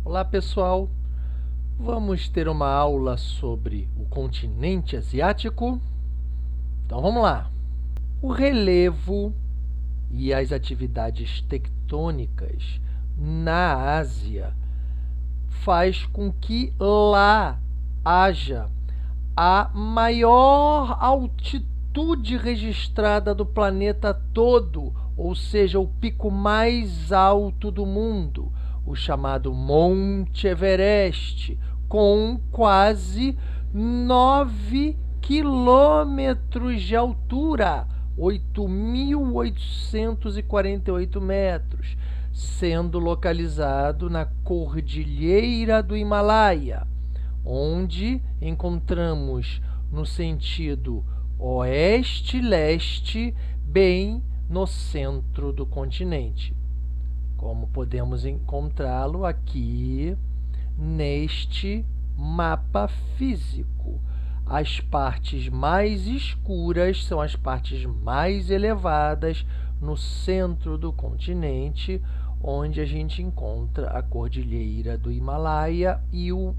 Olá, pessoal! Vamos ter uma aula sobre o continente asiático? Então, vamos lá! O relevo e as atividades tectônicas na Ásia faz com que lá haja a maior altitude registrada do planeta todo, ou seja, o pico mais alto do mundo, o chamado Monte Everest, com quase 9 quilômetros de altura, 8.848 metros, sendo localizado na Cordilheira do Himalaia, onde encontramos no sentido oeste-leste, bem no centro do continente, como podemos encontrá-lo aqui neste mapa físico. As partes mais escuras são as partes mais elevadas no centro do continente, onde a gente encontra a Cordilheira do Himalaia e o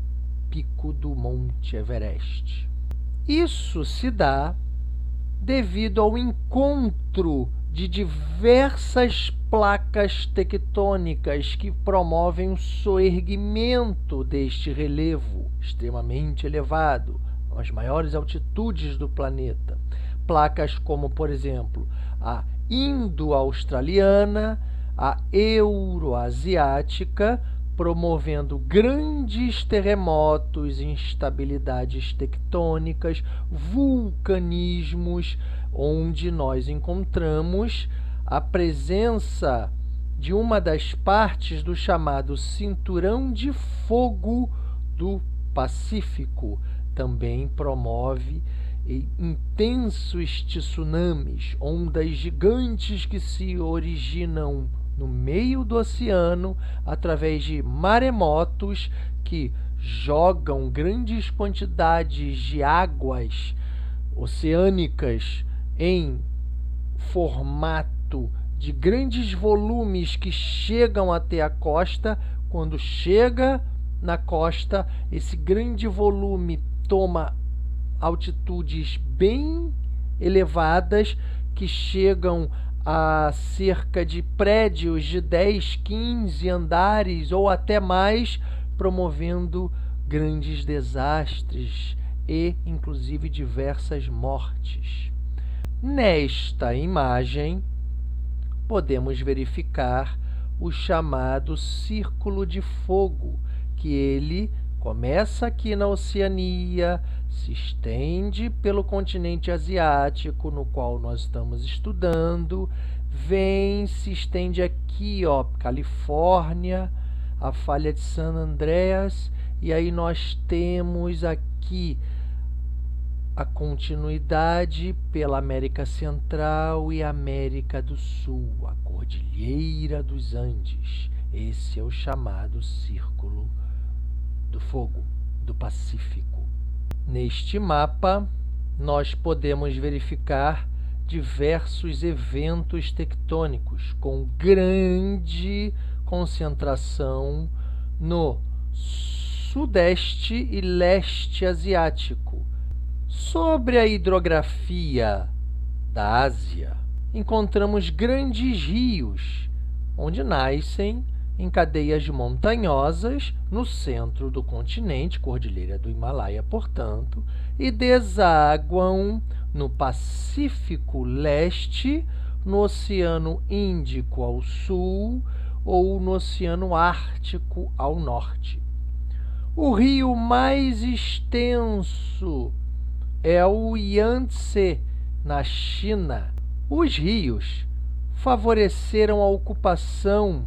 pico do Monte Everest. Isso se dá devido ao encontro de diversas placas tectônicas que promovem o soerguimento deste relevo extremamente elevado, as maiores altitudes do planeta. Placas como, por exemplo, a indo-australiana, a euroasiática, promovendo grandes terremotos, instabilidades tectônicas, vulcanismos, onde nós encontramos a presença de uma das partes do chamado Cinturão de Fogo do Pacífico. Também promove intensos tsunamis, ondas gigantes que se originam no meio do oceano através de maremotos que jogam grandes quantidades de águas oceânicas em formato de grandes volumes que chegam até a costa. Quando chega na costa, esse grande volume toma altitudes bem elevadas que chegam a cerca de prédios de 10, 15 andares ou até mais, promovendo grandes desastres e, inclusive, diversas mortes. Nesta imagem, podemos verificar o chamado Círculo de Fogo, que ele começa aqui na Oceania, se estende pelo continente asiático, no qual nós estamos estudando, se estende aqui, Califórnia, a falha de San Andreas, e aí nós temos aqui a continuidade pela América Central e América do Sul, a Cordilheira dos Andes. Esse é o chamado Círculo do Fogo do Pacífico. Neste mapa, nós podemos verificar diversos eventos tectônicos com grande concentração no sudeste e leste asiático. Sobre a hidrografia da Ásia, encontramos grandes rios, onde nascem em cadeias montanhosas no centro do continente, Cordilheira do Himalaia, portanto, e desaguam no Pacífico Leste, no Oceano Índico ao sul ou no Oceano Ártico ao norte. O rio mais extenso é o Yangtze, na China. Os rios favoreceram a ocupação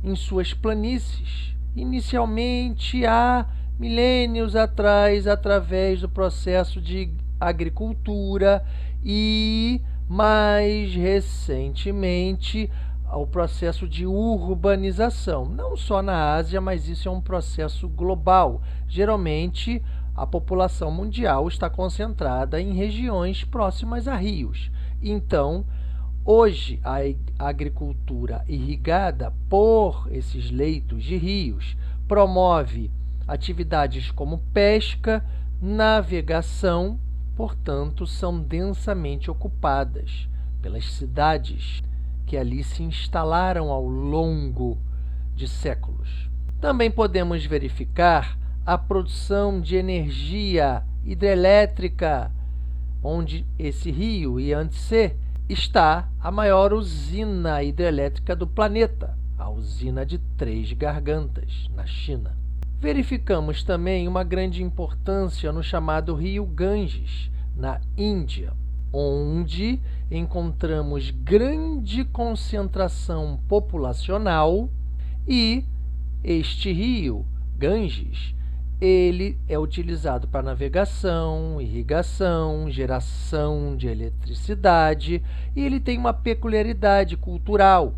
em suas planícies, inicialmente há milênios atrás, através do processo de agricultura e, mais recentemente, ao processo de urbanização. Não só na Ásia, mas isso é um processo global. Geralmente, a população mundial está concentrada em regiões próximas a rios. Então, hoje, a agricultura irrigada por esses leitos de rios promove atividades como pesca, navegação, portanto, são densamente ocupadas pelas cidades que ali se instalaram ao longo de séculos. Também podemos verificar a produção de energia hidrelétrica, onde esse rio, Yangtze, está a maior usina hidrelétrica do planeta, a usina de Três Gargantas, na China. Verificamos também uma grande importância no chamado rio Ganges, na Índia, onde encontramos grande concentração populacional e este rio, Ganges, ele é utilizado para navegação, irrigação, geração de eletricidade e ele tem uma peculiaridade cultural.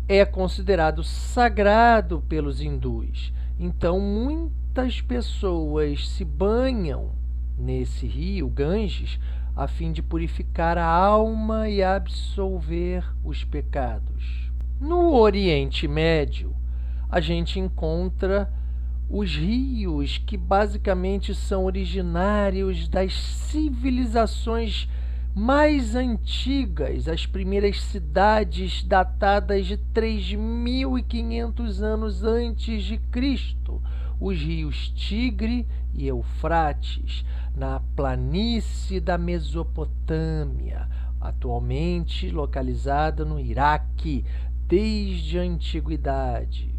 É considerado sagrado pelos hindus. Então, muitas pessoas se banham nesse rio, Ganges, a fim de purificar a alma e absolver os pecados. No Oriente Médio, a gente encontra os rios que basicamente são originários das civilizações mais antigas, as primeiras cidades datadas de 3.500 anos antes de Cristo, os rios Tigre e Eufrates, na planície da Mesopotâmia, atualmente localizada no Iraque desde a antiguidade.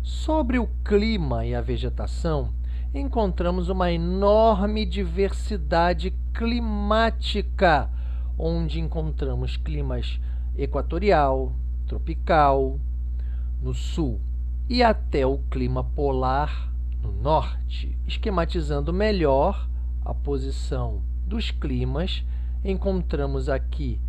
Sobre o clima e a vegetação, encontramos uma enorme diversidade climática, onde encontramos climas equatorial, tropical, no sul, e até o clima polar no norte. Esquematizando melhor a posição dos climas, encontramos aqui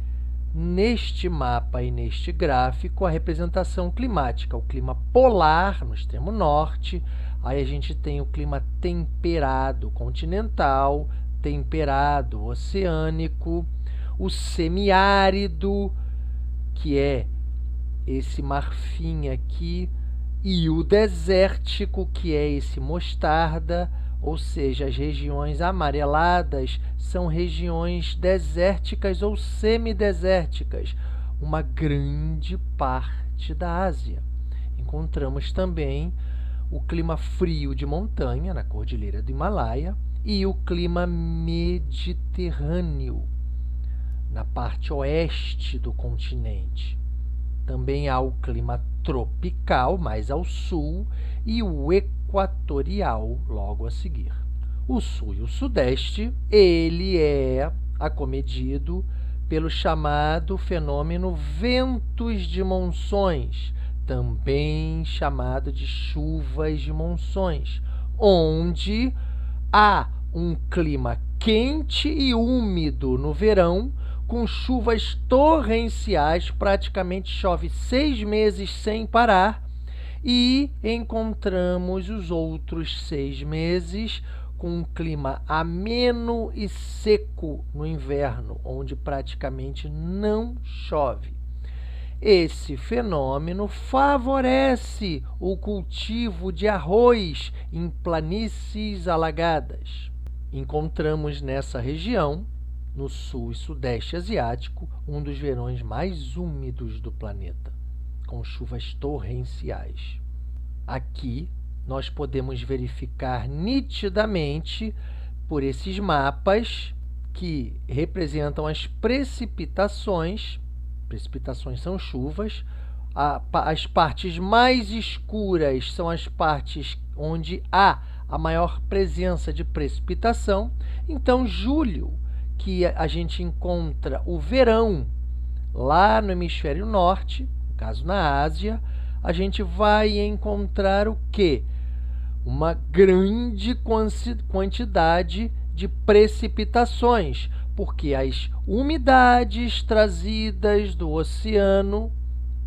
neste mapa e neste gráfico a representação climática, o clima polar no extremo norte, aí a gente tem o clima temperado continental, temperado oceânico, o semiárido, que é esse marfim aqui, e o desértico, que é esse mostarda, ou seja, as regiões amareladas são regiões desérticas ou semidesérticas, uma grande parte da Ásia. Encontramos também o clima frio de montanha, na Cordilheira do Himalaia, e o clima mediterrâneo, na parte oeste do continente. Também há o clima tropical, mais ao sul, e o equatorial, logo a seguir. O sul e o sudeste, ele é acometido pelo chamado fenômeno ventos de monções, também chamado de chuvas de monções, onde há um clima quente e úmido no verão, com chuvas torrenciais, praticamente chove 6 meses sem parar, e encontramos os outros 6 meses com um clima ameno e seco no inverno, onde praticamente não chove. Esse fenômeno favorece o cultivo de arroz em planícies alagadas. Encontramos nessa região, no sul e sudeste asiático, um dos verões mais úmidos do planeta, com chuvas torrenciais. Aqui nós podemos verificar nitidamente, por esses mapas que representam as precipitações são chuvas, as partes mais escuras são as partes onde há a maior presença de precipitação. Então, julho, que a gente encontra o verão lá no hemisfério norte, no caso na Ásia, a gente vai encontrar o quê? Uma grande quantidade de precipitações, porque as umidades trazidas do Oceano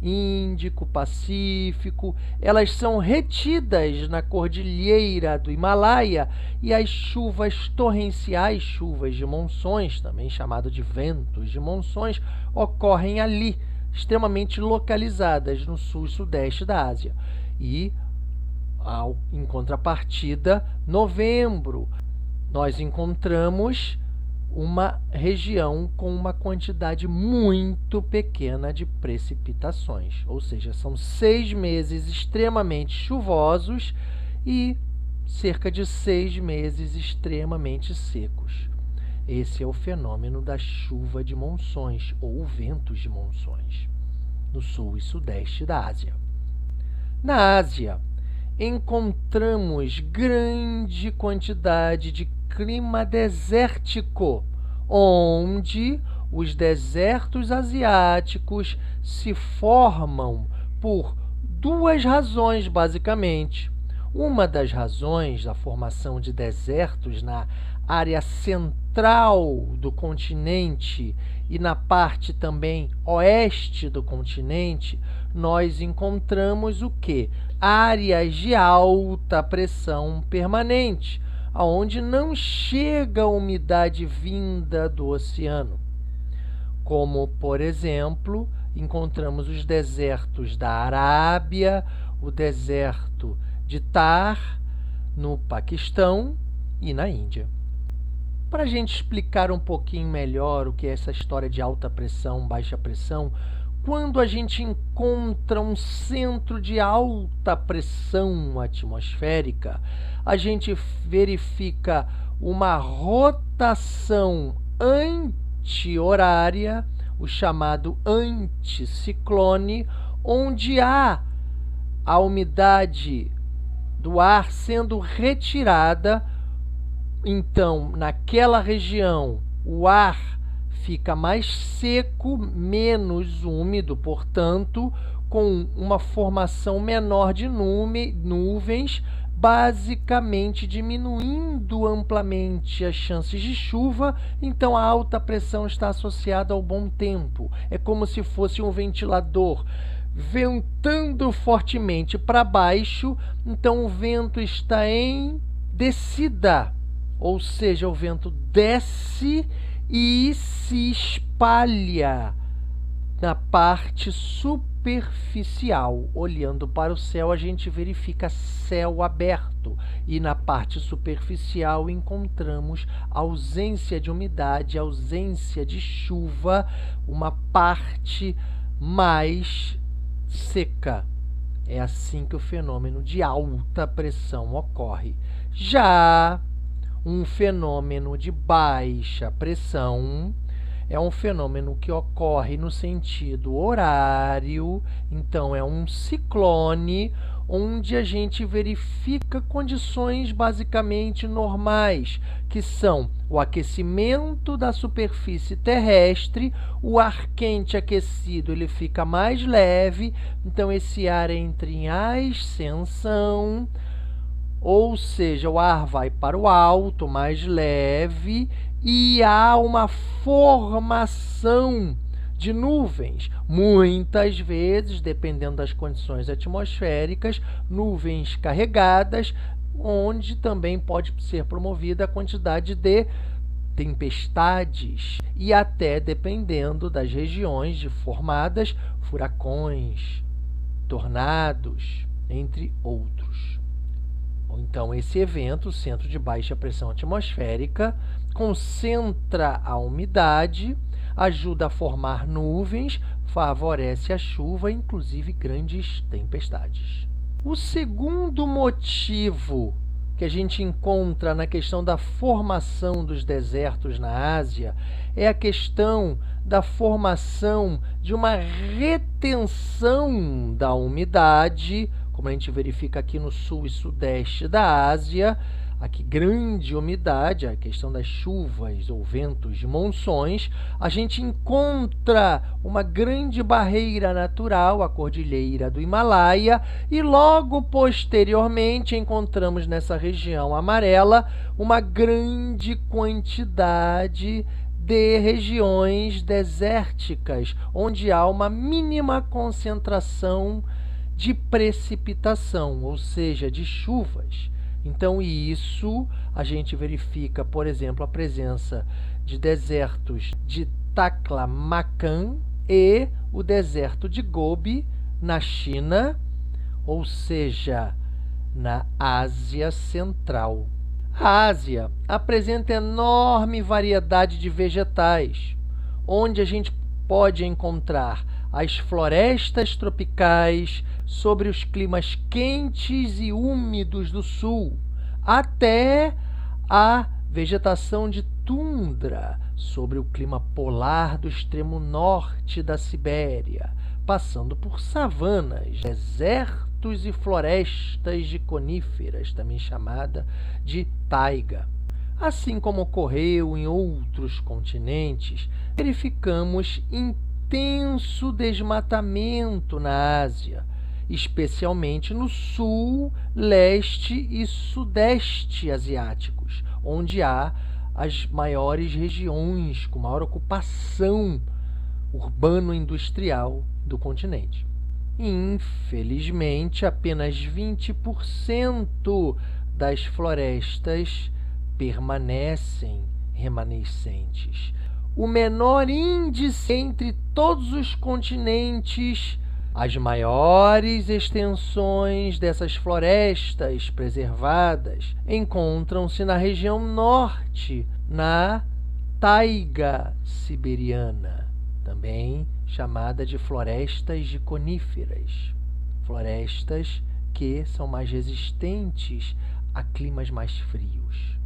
Índico, Pacífico, elas são retidas na Cordilheira do Himalaia, e as chuvas torrenciais, chuvas de monções, também chamado de ventos de monções, ocorrem ali, extremamente localizadas no sul e sudeste da Ásia. E Em contrapartida, novembro, nós encontramos uma região com uma quantidade muito pequena de precipitações, ou seja, são 6 meses extremamente chuvosos e cerca de 6 meses extremamente secos. Esse é o fenômeno da chuva de monções ou ventos de monções no sul e sudeste da Ásia. Na Ásia, encontramos grande quantidade de clima desértico, onde os desertos asiáticos se formam por duas razões, basicamente. Uma das razões da formação de desertos na área central do continente e na parte também oeste do continente, nós encontramos o quê? Áreas de alta pressão permanente, aonde não chega a umidade vinda do oceano. Como, por exemplo, encontramos os desertos da Arábia, o deserto de Thar, no Paquistão e na Índia. Para a gente explicar um pouquinho melhor o que é essa história de alta pressão, baixa pressão, quando a gente encontra um centro de alta pressão atmosférica, a gente verifica uma rotação anti-horária, o chamado anticiclone, onde há a umidade do ar sendo retirada. Então, naquela região, o ar fica mais seco, menos úmido, portanto, com uma formação menor de nuvens, basicamente diminuindo amplamente as chances de chuva. Então, a alta pressão está associada ao bom tempo. É como se fosse um ventilador ventando fortemente para baixo, então o vento está em descida, ou seja, o vento desce e se espalha na parte superficial. Olhando para o céu, a gente verifica céu aberto e na parte superficial encontramos ausência de umidade, ausência de chuva, uma parte mais seca. É assim que o fenômeno de alta pressão ocorre. Já um fenômeno de baixa pressão é um fenômeno que ocorre no sentido horário, então é um ciclone, onde a gente verifica condições basicamente normais, que são o aquecimento da superfície terrestre, o ar quente aquecido ele fica mais leve, então esse ar entra em ascensão, ou seja, o ar vai para o alto, mais leve, e há uma formação de nuvens. Muitas vezes, dependendo das condições atmosféricas, nuvens carregadas, onde também pode ser promovida a quantidade de tempestades e até, dependendo das regiões formadas, furacões, tornados, entre outros. Então, esse evento, o centro de baixa pressão atmosférica, concentra a umidade, ajuda a formar nuvens, favorece a chuva, inclusive grandes tempestades. O segundo motivo que a gente encontra na questão da formação dos desertos na Ásia é a questão da formação de uma retenção da umidade, como a gente verifica aqui no sul e sudeste da Ásia, aqui grande umidade, a questão das chuvas ou ventos de monções, a gente encontra uma grande barreira natural, a cordilheira do Himalaia, e logo posteriormente encontramos nessa região amarela uma grande quantidade de regiões desérticas, onde há uma mínima concentração de precipitação, ou seja, de chuvas. Então, isso a gente verifica, por exemplo, a presença de desertos de Taklamakan e o deserto de Gobi, na China, ou seja, na Ásia Central. A Ásia apresenta enorme variedade de vegetais, onde a gente pode encontrar as florestas tropicais sobre os climas quentes e úmidos do sul, até a vegetação de tundra sobre o clima polar do extremo norte da Sibéria, passando por savanas, desertos e florestas de coníferas, também chamada de taiga. Assim como ocorreu em outros continentes, verificamos intenso desmatamento na Ásia, especialmente no sul, leste e sudeste asiáticos, onde há as maiores regiões com maior ocupação urbano-industrial do continente. Infelizmente, apenas 20% das florestas permanecem remanescentes. O menor índice entre todos os continentes. As maiores extensões dessas florestas preservadas encontram-se na região norte, na taiga siberiana, também chamada de florestas de coníferas, florestas que são mais resistentes a climas mais frios.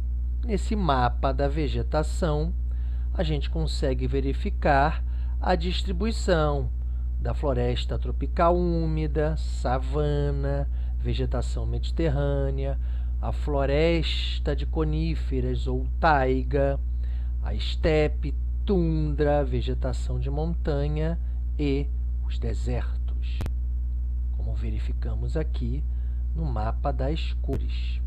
Nesse mapa da vegetação, a gente consegue verificar a distribuição da floresta tropical úmida, savana, vegetação mediterrânea, a floresta de coníferas ou taiga, a estepe, tundra, vegetação de montanha e os desertos, como verificamos aqui no mapa das cores.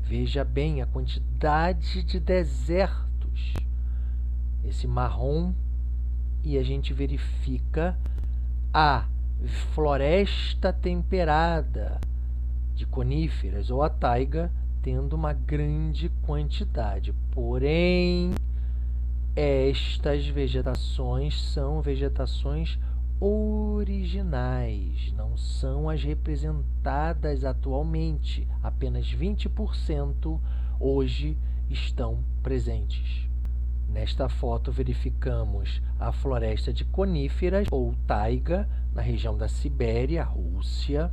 Veja bem a quantidade de desertos, esse marrom, e a gente verifica a floresta temperada de coníferas ou a taiga tendo uma grande quantidade. Porém, estas vegetações são vegetações originais, não são as representadas atualmente. Apenas 20% hoje estão presentes. Nesta foto, verificamos a floresta de coníferas ou taiga na região da Sibéria, Rússia.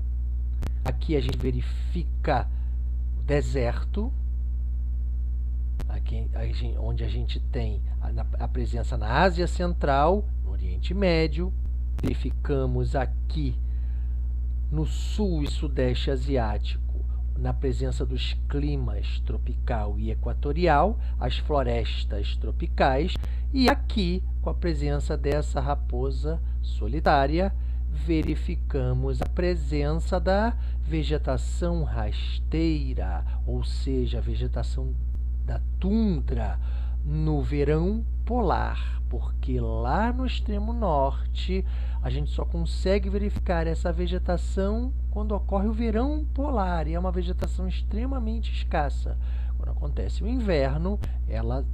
Aqui a gente verifica o deserto, aqui, onde a gente tem a presença na Ásia Central, no Oriente Médio. Verificamos aqui no sul e sudeste asiático, na presença dos climas tropical e equatorial, as florestas tropicais, e aqui, com a presença dessa raposa solitária, verificamos a presença da vegetação rasteira, ou seja, a vegetação da tundra no verão polar, porque lá no extremo norte a gente só consegue verificar essa vegetação quando ocorre o verão polar, e é uma vegetação extremamente escassa. Quando acontece o inverno, ela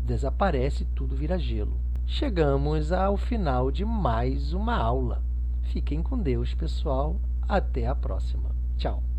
desaparece e tudo vira gelo. Chegamos ao final de mais uma aula. Fiquem com Deus, pessoal. Até a próxima. Tchau.